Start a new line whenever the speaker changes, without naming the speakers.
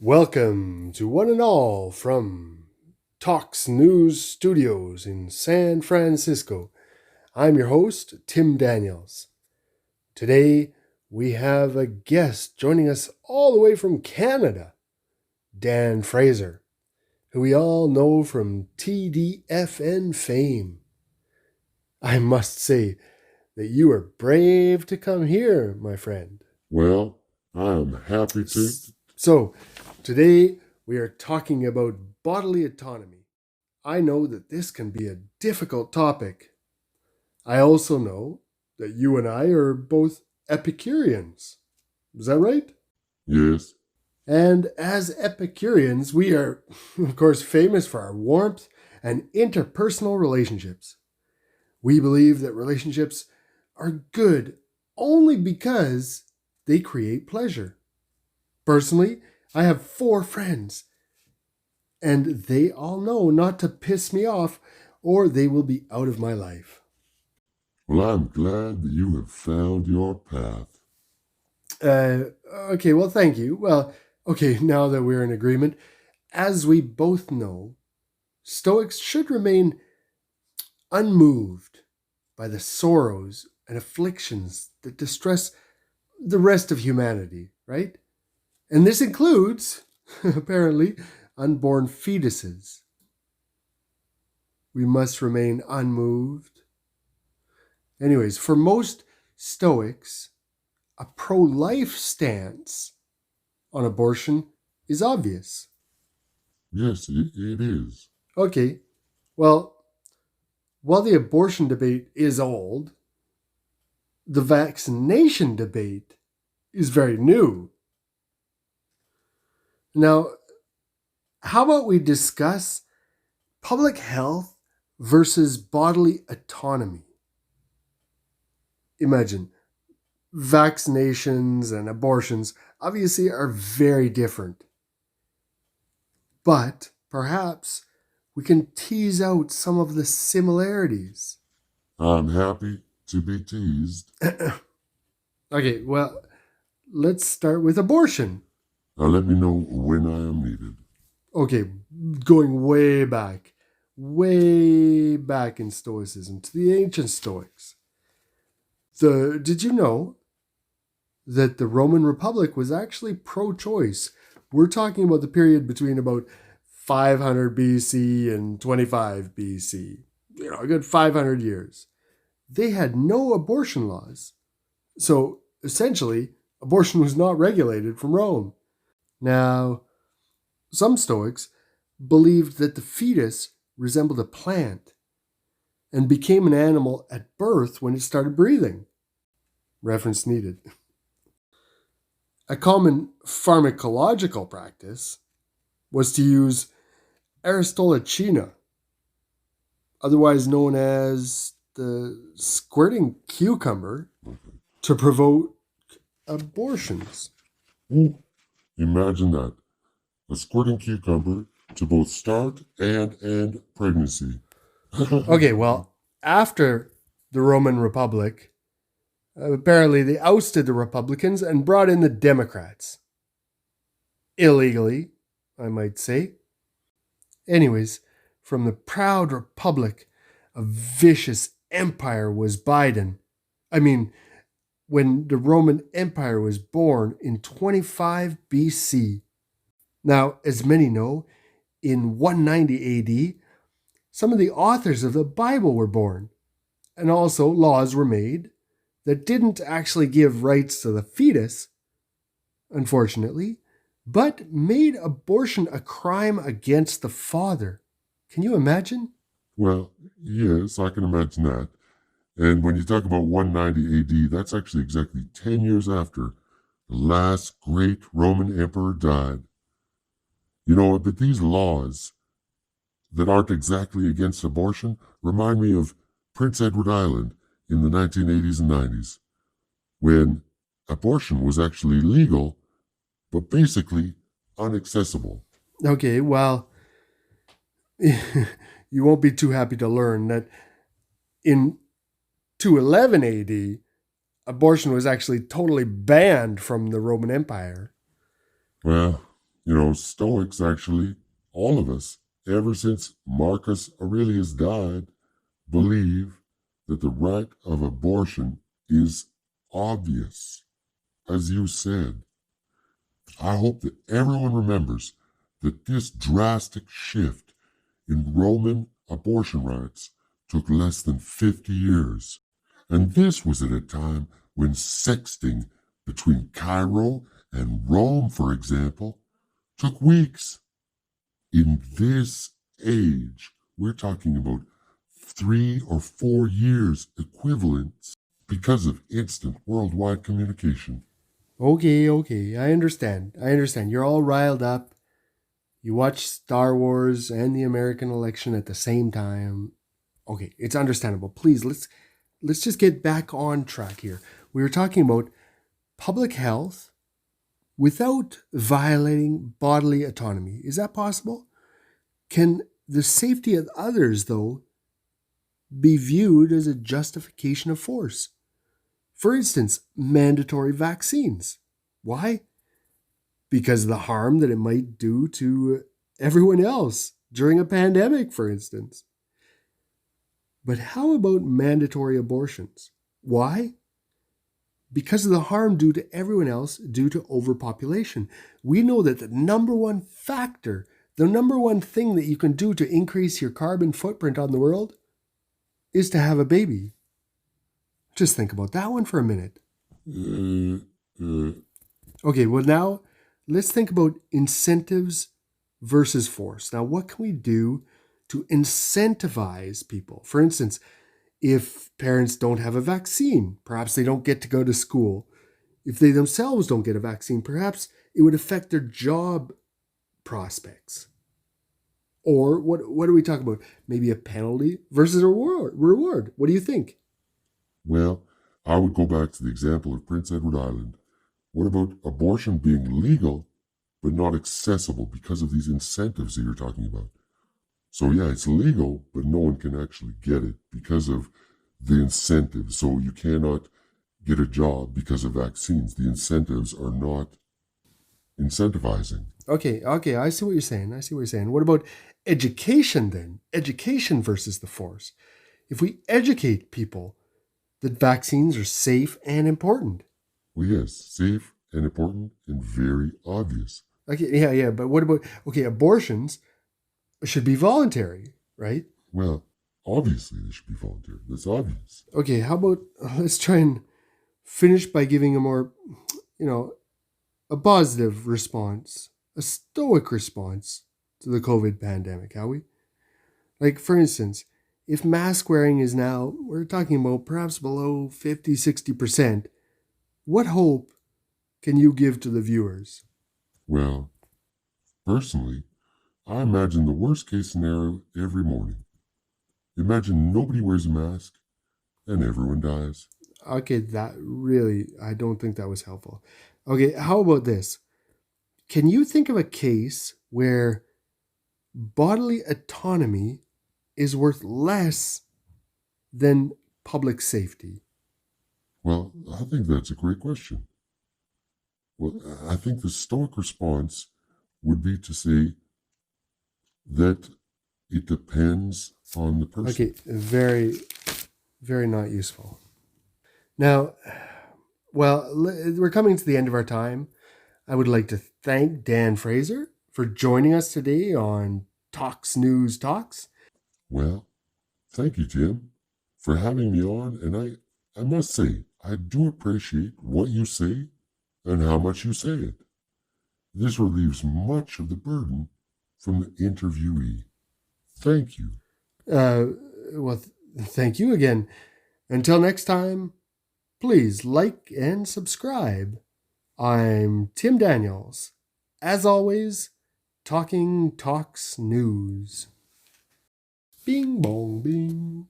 Welcome to one and all from Talks News Studios in San Francisco. I'm your host, Tim Daniels. Today, we have a guest joining us all the way from Canada, Dan Fraser, who we all know from TDFN fame. I must say that you are brave to come here, my friend.
Well, I am happy to.
So, today we are talking about bodily autonomy. I know that this can be a difficult topic. I also know that you and I are both Epicureans. Is that right?
Yes,
And as Epicureans, we are, of course, famous for our warmth and interpersonal relationships. We believe that relationships are good only because they create pleasure. Personally, I have 4 friends, and they all know not to piss me off or they will be out of my life.
well, I'm glad that you have found your path.
Okay, well, thank you. Well, okay, now that we're in agreement, as we both know, Stoics should remain unmoved by the sorrows and afflictions that distress the rest of humanity, right? And this includes, apparently, unborn fetuses. We must remain unmoved. Anyways, for most Stoics, a pro life stance on abortion is obvious.
Yes, it is.
Okay, well, while the abortion debate is old, the vaccination debate is very new. Now, how about we discuss public health versus bodily autonomy? Imagine vaccinations and abortions obviously are very different, but perhaps we can tease out some of the similarities.
I'm happy to be teased.
Okay, well, let's start with abortion.
Let me know when I am needed.
Okay, going way back in Stoicism to the ancient Stoics. Did you know that the Roman Republic was actually pro-choice? We're talking about the period between about 500 BC and 25 BC. A good 500 years. They had no abortion laws. So essentially, abortion was not regulated from Rome. Now, some Stoics believed that the fetus resembled a plant and became an animal at birth when it started breathing. Reference needed. A common pharmacological practice was to use Aristolachina, otherwise known as the squirting cucumber, to provoke abortions.
Ooh, imagine that. A squirting cucumber to both start and end pregnancy.
Okay, well, after the Roman Republic, apparently they ousted the Republicans and brought in the Democrats. Illegally, I might say. Anyways, from the proud republic, a vicious empire was Biden. I mean, when the Roman Empire was born in 25 BC. Now, as many know, in 190 AD, some of the authors of the Bible were born, and also laws were made that didn't actually give rights to the fetus, unfortunately, but made abortion a crime against the father. Can you imagine?
Well, yes, I can imagine that. And when you talk about 190 AD, that's actually exactly 10 years after the last great Roman emperor died. But these laws that aren't exactly against abortion remind me of Prince Edward Island in the 1980s and 90s, when abortion was actually legal, but basically inaccessible.
Okay, well, you won't be too happy to learn that in 211 AD, abortion was actually totally banned from the Roman Empire.
Well, Stoics actually, all of us, ever since Marcus Aurelius died, believe that the right of abortion is obvious. As you said, I hope that everyone remembers that this drastic shift in Roman abortion rights took less than 50 years. And this was at a time when sexting between Cairo and Rome, for example, took weeks. In this age, we're talking about 3 or 4 years equivalents because of instant worldwide communication.
Okay, I understand. You're all riled up. You watch Star Wars and the American election at the same time. Okay, it's understandable. Please, let's just get back on track here. We were talking about public health without violating bodily autonomy. Is that possible? Can the safety of others, though, be viewed as a justification of force? For instance, mandatory vaccines. Why? Because of the harm that it might do to everyone else during a pandemic, for instance. But how about mandatory abortions? Why? Because of the harm due to everyone else due to overpopulation. We know that the number one factor, the number one thing that you can do to increase your carbon footprint on the world is to have a baby. Just think about that one for a minute. Okay, well now let's think about incentives versus force. Now, what can we do to incentivize people? For instance, if parents don't have a vaccine, perhaps they don't get to go to school. If they themselves don't get a vaccine, perhaps it would affect their job prospects. Or what are we talking about? Maybe a penalty versus a reward. What do you think?
Well, I would go back to the example of Prince Edward Island. What about abortion being legal but not accessible because of these incentives that you're talking about? So yeah, it's legal, but no one can actually get it because of the incentives. So you cannot get a job because of vaccines. The incentives are not incentivizing.
Okay, I see what you're saying. What about education then? Education versus the force. If we educate people that vaccines are safe and important.
Well, yes, safe and important and very obvious.
Okay, yeah, but what about, abortions should be voluntary, right?
Well, obviously they should be voluntary. That's obvious.
Okay, how about let's try and finish by giving a more, a positive response, a stoic response to the COVID pandemic, how we? Like, for instance, if mask wearing is now, we're talking about perhaps below 50, 60%, what hope can you give to the viewers?
Well, personally, I imagine the worst case scenario every morning. Imagine nobody wears a mask and everyone dies.
Okay, I don't think that was helpful. Okay, how about this? Can you think of a case where bodily autonomy is worth less than public safety?
Well, I think that's a great question. Well, I think the Stoic response would be to say that it depends on the person.
Okay, very, very not useful. Now, well, we're coming to the end of our time. I would like to thank Dan Fraser for joining us today on Talks News Talks.
Well, thank you, Tim, for having me on. And I must say, I do appreciate what you say and how much you say it. This relieves much of the burden from the interviewee. Thank you.
Thank you again. Until next time, please like and subscribe. I'm Tim Daniels. As always, Talking Talks News. Bing bong bing.